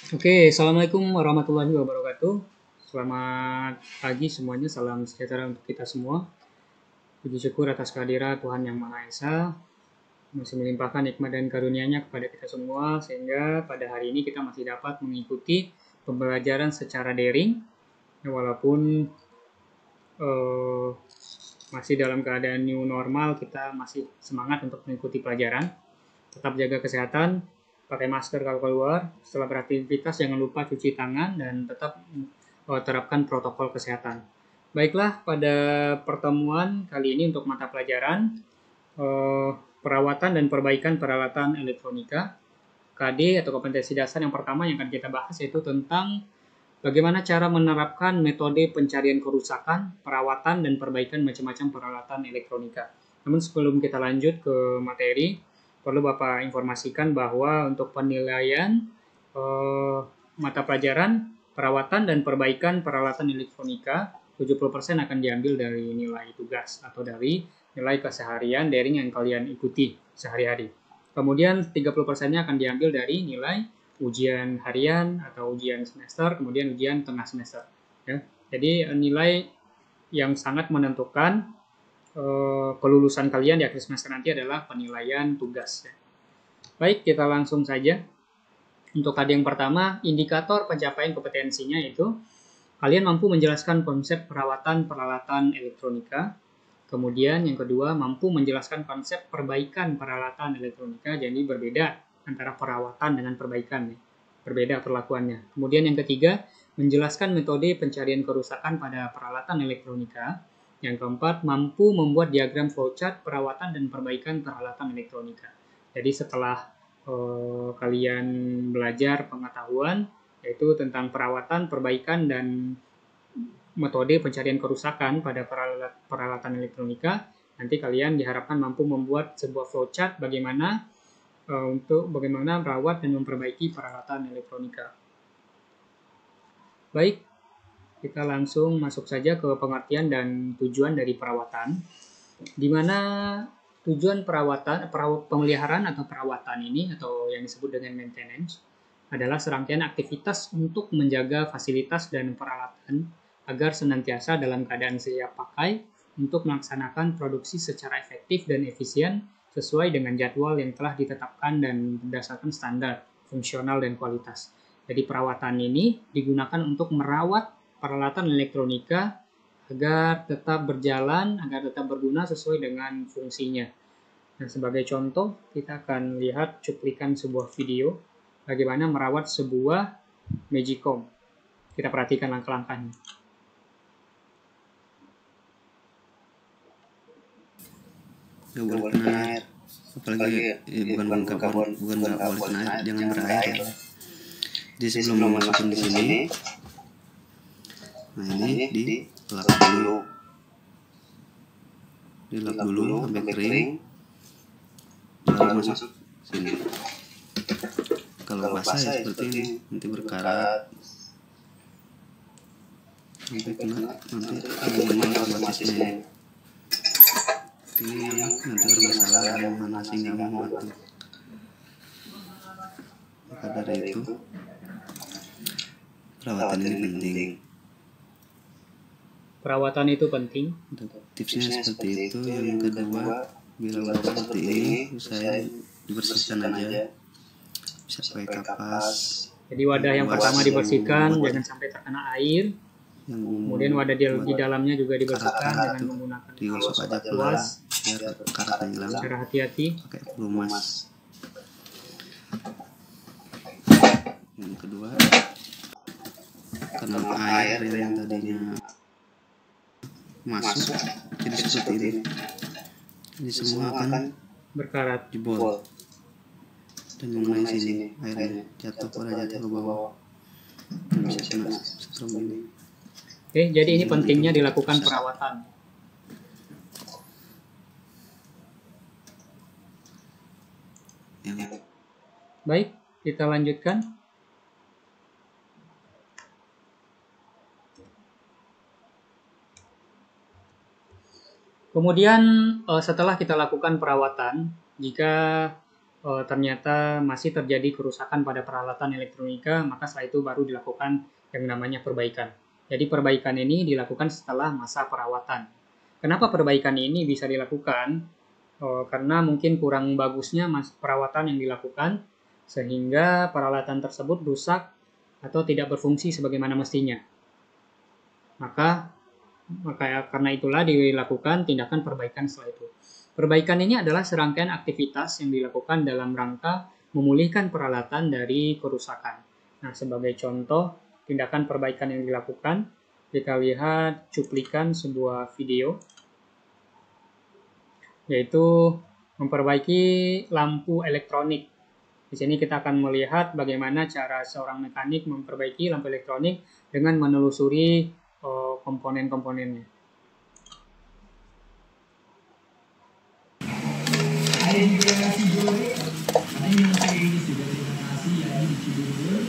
Oke, Assalamualaikum warahmatullahi wabarakatuh. Selamat pagi semuanya, salam sejahtera untuk kita semua. Puji syukur atas kehadiran Tuhan Yang Maha Esa, masih melimpahkan nikmat dan karunia-Nya kepada kita semua, sehingga pada hari ini kita masih dapat mengikuti pembelajaran secara daring, walaupun eh, masih dalam keadaan new normal, kita masih semangat untuk mengikuti pelajaran. Tetap jaga kesehatan, pakai masker kalau keluar, setelah beraktivitas jangan lupa cuci tangan dan tetap terapkan protokol kesehatan. Baiklah, pada pertemuan kali ini untuk mata pelajaran perawatan dan perbaikan peralatan elektronika, KD atau kompetensi dasar yang pertama yang akan kita bahas yaitu tentang bagaimana cara menerapkan metode pencarian kerusakan, perawatan, dan perbaikan macam-macam peralatan elektronika. Namun sebelum kita lanjut ke materi, perlu Bapak informasikan bahwa untuk penilaian mata pelajaran perawatan dan perbaikan peralatan elektronika, 70% akan diambil dari nilai tugas atau dari nilai keseharian daring yang kalian ikuti sehari-hari. Kemudian 30%-nya akan diambil dari nilai ujian harian atau ujian semester, kemudian ujian tengah semester. Ya. Jadi nilai yang sangat menentukan kelulusan kalian di akhir semester nanti adalah penilaian tugas. Ya. Baik, kita langsung saja. Untuk KD yang pertama, indikator pencapaian kompetensinya yaitu kalian mampu menjelaskan konsep perawatan peralatan elektronika. Kemudian yang kedua, mampu menjelaskan konsep perbaikan peralatan elektronika. Jadi berbeda antara perawatan dengan perbaikan. Berbeda perlakuannya. Kemudian yang ketiga, menjelaskan metode pencarian kerusakan pada peralatan elektronika. Yang keempat, mampu membuat diagram flowchart perawatan dan perbaikan peralatan elektronika. Jadi setelah kalian belajar pengetahuan yaitu tentang perawatan, perbaikan, dan metode pencarian kerusakan pada peralatan elektronika, nanti kalian diharapkan mampu membuat sebuah flowchart bagaimana merawat dan memperbaiki peralatan elektronika. Baik, kita langsung masuk saja ke pengertian dan tujuan dari perawatan, di mana tujuan pemeliharaan atau perawatan ini atau yang disebut dengan maintenance adalah serangkaian aktivitas untuk menjaga fasilitas dan peralatan agar senantiasa dalam keadaan siap pakai untuk melaksanakan produksi secara efektif dan efisien sesuai dengan jadwal yang telah ditetapkan dan berdasarkan standar fungsional dan kualitas. Jadi perawatan ini digunakan untuk merawat peralatan elektronika agar tetap berjalan, agar tetap berguna sesuai dengan fungsinya. Nah, sebagai contoh, kita akan lihat cuplikan sebuah video bagaimana merawat sebuah Magicom. Kita perhatikan langkah-langkahnya. Gak boleh kena air, apalagi bukan nggak boleh kena air, jangan berair ya. Jadi sebelum masukin di sini, nah ini dilap dulu sampai kering, baru masuk sini. Kalau basah ya seperti ini, nanti berkarat sampai kena nanti hubungannya otomatisnya ini yang nanti bermasalah yang mana sih nggak muat. Maka dari itu perawatan ini penting. Perawatan itu penting. Tipsnya seperti itu. Yang kedua, bila udah seperti ini, saya dibersihkan aja. Bisa pakai kapas. Jadi wadah yang pertama dibersihkan, jangan sampai terkena air. Kemudian wadah di dalamnya juga dibersihkan dengan menggunakan digosok aja pelan biar karatnya hilang. Secara hati-hati. Pakai pelumas. Yang kedua, karena air yang tadinya masuk jadi seperti ini, ini semua akan berkarat, jebol dan mengenai sini, airnya jatuh ke bawah, bisa kena strom ini. Oke, jadi ini pentingnya dilakukan perawatan. Baik, kita lanjutkan. Kemudian setelah kita lakukan perawatan, jika ternyata masih terjadi kerusakan pada peralatan elektronika, maka setelah itu baru dilakukan yang namanya perbaikan. Jadi perbaikan ini dilakukan setelah masa perawatan. Kenapa perbaikan ini bisa dilakukan? Karena mungkin kurang bagusnya perawatan yang dilakukan, sehingga peralatan tersebut rusak atau tidak berfungsi sebagaimana mestinya. Maka karena itulah dilakukan tindakan perbaikan setelah itu. Perbaikan ini adalah serangkaian aktivitas yang dilakukan dalam rangka memulihkan peralatan dari kerusakan. Nah, sebagai contoh tindakan perbaikan yang dilakukan, kita lihat cuplikan sebuah video, yaitu memperbaiki lampu elektronik. Di sini kita akan melihat bagaimana cara seorang mekanik memperbaiki lampu elektronik dengan menelusuri komponen-komponennya. Ada juga nasi goreng, ada yang saya ini sudah terima kasih ya di Cibubur.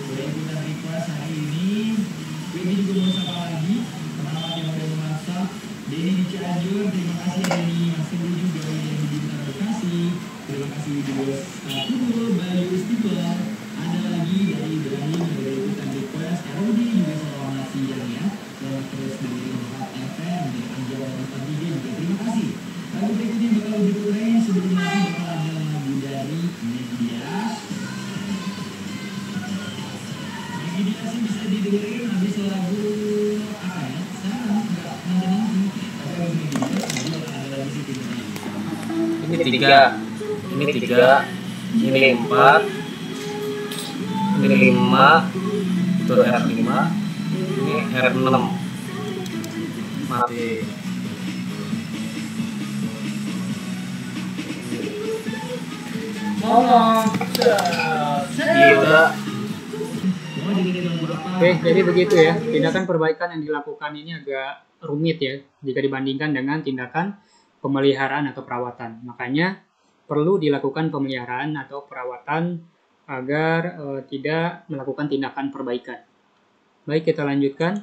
Boleh ikutan request hari ini. Wendy juga mau sapa lagi, teman-teman yang udah memasak. Denny di Cianjur, terima kasih Denny. Mas Teguh juga yang di Bintang Bekasi. Terima kasih juga Kubur, Bayu Istiqlal. Ada lagi dari Ibrahim yang udah ikutan request. Rudi juga selamat siang ya. Selamat terus dengerin 4 FM dan Anjal dan 43 juga terima kasih. Lagu berikutnya bakal diputerin sebelum nanti bakal ada lagu dari Medias. Medias sih bisa didengerin habis lagu apa ya? Sekarang nggak nanti. Tapi lagu Medias jadi ada lagi sih kita. Ini 3, ini 3, ini 4, ini 5, itu R5, ini R6. Mati. Gila. Oke, jadi begitu ya. Tindakan perbaikan yang dilakukan ini agak rumit ya jika dibandingkan dengan tindakan pemeliharaan atau perawatan. Makanya perlu dilakukan pemeliharaan atau perawatan agar tidak melakukan tindakan perbaikan. Baik, kita lanjutkan.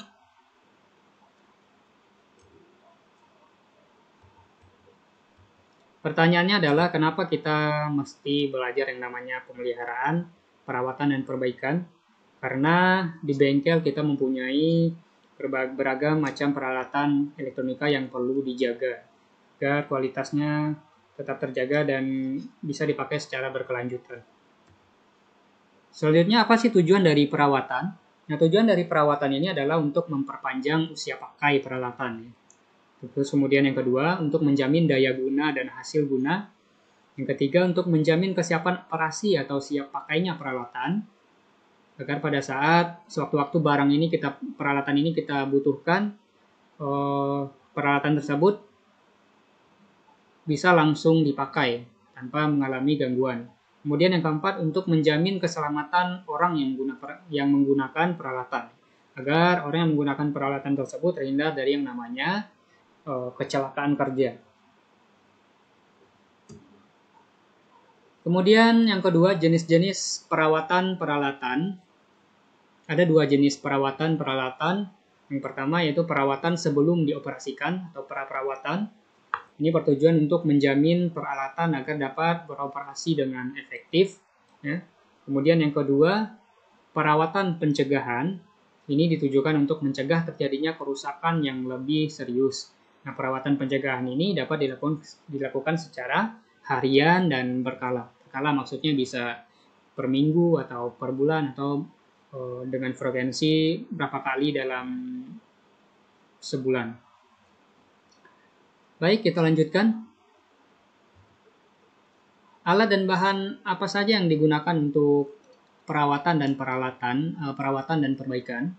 Pertanyaannya adalah kenapa kita mesti belajar yang namanya pemeliharaan, perawatan, dan perbaikan? Karena di bengkel kita mempunyai beragam macam peralatan elektronika yang perlu dijaga agar kualitasnya tetap terjaga dan bisa dipakai secara berkelanjutan. Selanjutnya, apa sih tujuan dari perawatan? Nah, tujuan dari perawatan ini adalah untuk memperpanjang usia pakai peralatan. Terus kemudian yang kedua, untuk menjamin daya guna dan hasil guna. Yang ketiga, untuk menjamin kesiapan operasi atau siap pakainya peralatan. Agar pada saat sewaktu-waktu peralatan ini kita butuhkan, peralatan tersebut bisa langsung dipakai tanpa mengalami gangguan. Kemudian yang keempat, untuk menjamin keselamatan orang yang menggunakan peralatan. Agar orang yang menggunakan peralatan tersebut terhindar dari yang namanya kecelakaan kerja. Kemudian yang kedua, jenis-jenis perawatan peralatan. Ada 2 jenis perawatan peralatan. Yang pertama yaitu perawatan sebelum dioperasikan atau pra-perawatan. Ini bertujuan untuk menjamin peralatan agar dapat beroperasi dengan efektif. Ya. Kemudian yang kedua, perawatan pencegahan. Ini ditujukan untuk mencegah terjadinya kerusakan yang lebih serius. Nah, perawatan pencegahan ini dapat dilakukan secara harian dan berkala. Berkala maksudnya bisa per minggu atau per bulan atau dengan frekuensi berapa kali dalam sebulan. Baik, kita lanjutkan. Alat dan bahan apa saja yang digunakan untuk perawatan dan perbaikan?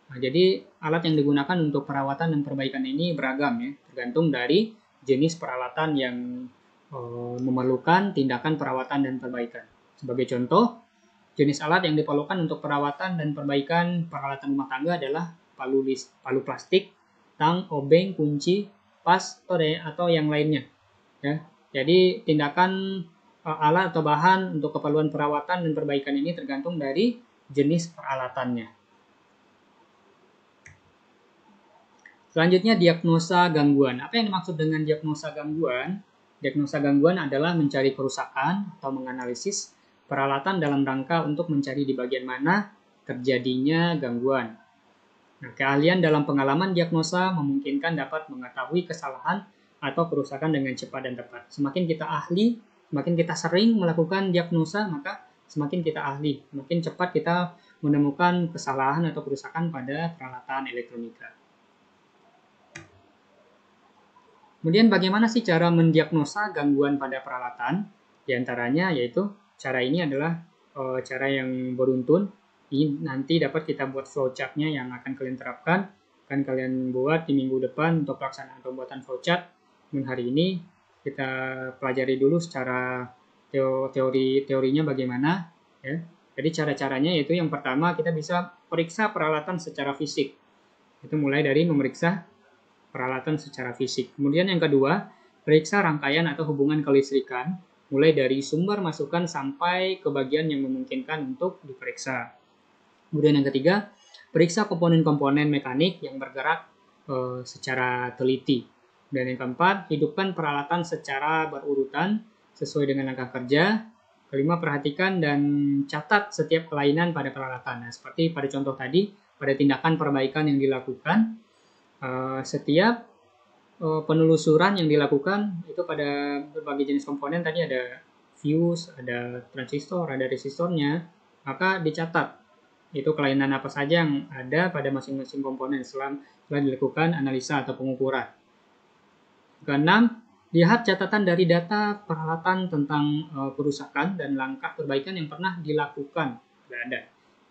Nah, jadi alat yang digunakan untuk perawatan dan perbaikan ini beragam ya, tergantung dari jenis peralatan yang memerlukan tindakan perawatan dan perbaikan. Sebagai contoh, jenis alat yang diperlukan untuk perawatan dan perbaikan peralatan rumah tangga adalah palu plastik, tang, obeng, kunci, pas, atau yang lainnya. Ya, jadi tindakan alat atau bahan untuk keperluan perawatan dan perbaikan ini tergantung dari jenis peralatannya. Selanjutnya, diagnosa gangguan. Apa yang dimaksud dengan diagnosa gangguan? Diagnosa gangguan adalah mencari kerusakan atau menganalisis peralatan dalam rangka untuk mencari di bagian mana terjadinya gangguan. Nah, keahlian dalam pengalaman diagnosa memungkinkan dapat mengetahui kesalahan atau kerusakan dengan cepat dan tepat. Semakin kita ahli, semakin kita sering melakukan diagnosa, maka semakin kita ahli, semakin cepat kita menemukan kesalahan atau kerusakan pada peralatan elektronika. Kemudian bagaimana sih cara mendiagnosa gangguan pada peralatan? Di antaranya yaitu cara ini adalah cara yang beruntun. Ini nanti dapat kita buat flowchart-nya yang akan kalian terapkan. Akan kalian buat di minggu depan untuk pelaksanaan pembuatan flowchart. Dan hari ini kita pelajari dulu secara teorinya bagaimana. Ya. Jadi cara-caranya yaitu yang pertama kita bisa periksa peralatan secara fisik. Itu mulai dari memeriksa peralatan secara fisik. Kemudian yang kedua, periksa rangkaian atau hubungan kelistrikan, mulai dari sumber masukan sampai ke bagian yang memungkinkan untuk diperiksa. Kemudian yang ketiga, periksa komponen-komponen mekanik yang bergerak secara teliti. Dan yang keempat, hidupkan peralatan secara berurutan sesuai dengan langkah kerja. Kelima, perhatikan dan catat setiap kelainan pada peralatan. Nah, seperti pada contoh tadi, pada tindakan perbaikan yang dilakukan, setiap penelusuran yang dilakukan itu pada berbagai jenis komponen, tadi ada fuse, ada transistor, ada resistornya, maka dicatat itu kelainan apa saja yang ada pada masing-masing komponen setelah dilakukan analisa atau pengukuran. Keenam, lihat catatan dari data peralatan tentang kerusakan dan langkah perbaikan yang pernah dilakukan. Ada.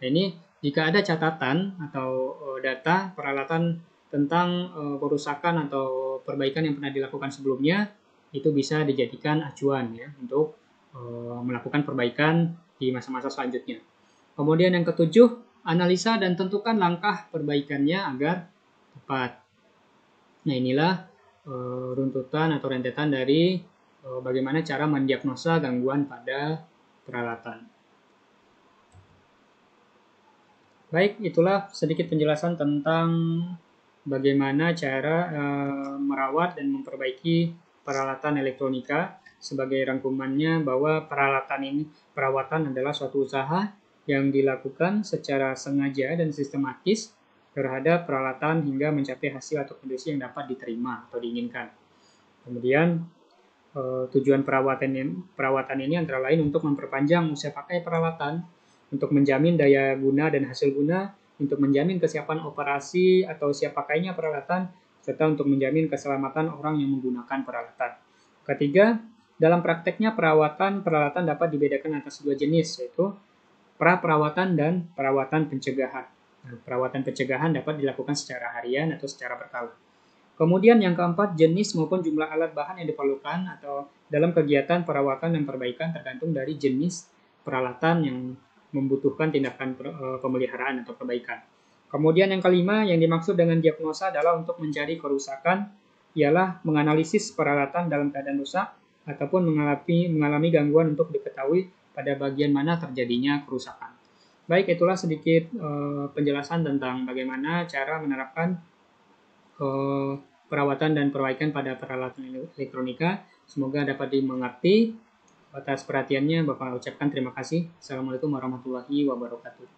Nah, ini jika ada catatan atau data peralatan tentang kerusakan atau perbaikan yang pernah dilakukan sebelumnya, itu bisa dijadikan acuan ya untuk melakukan perbaikan di masa-masa selanjutnya. Kemudian yang ketujuh, analisa dan tentukan langkah perbaikannya agar tepat. Nah, inilah runtutan atau rentetan dari bagaimana cara mendiagnosa gangguan pada peralatan. Baik, itulah sedikit penjelasan tentang bagaimana cara merawat dan memperbaiki peralatan elektronika. Sebagai rangkumannya bahwa perawatan adalah suatu usaha yang dilakukan secara sengaja dan sistematis terhadap peralatan hingga mencapai hasil atau kondisi yang dapat diterima atau diinginkan. Kemudian tujuan perawatan ini antara lain untuk memperpanjang usia pakai peralatan, untuk menjamin daya guna dan hasil guna, untuk menjamin kesiapan operasi atau siap pakainya peralatan, serta untuk menjamin keselamatan orang yang menggunakan peralatan. Ketiga, dalam prakteknya perawatan peralatan dapat dibedakan atas dua jenis, yaitu pra-perawatan dan perawatan pencegahan. Nah, perawatan pencegahan dapat dilakukan secara harian atau secara berkala. Kemudian yang keempat, jenis maupun jumlah alat bahan yang diperlukan atau dalam kegiatan perawatan dan perbaikan tergantung dari jenis peralatan yang membutuhkan tindakan pemeliharaan atau perbaikan. Kemudian yang kelima, yang dimaksud dengan diagnosa adalah untuk mencari kerusakan, ialah menganalisis peralatan dalam keadaan rusak ataupun mengalami gangguan untuk diketahui pada bagian mana terjadinya kerusakan. Baik, itulah sedikit penjelasan tentang bagaimana cara menerapkan perawatan dan perbaikan pada peralatan elektronika. Semoga dapat dimengerti. Atas perhatiannya, Bapak ucapkan terima kasih. Assalamualaikum warahmatullahi wabarakatuh.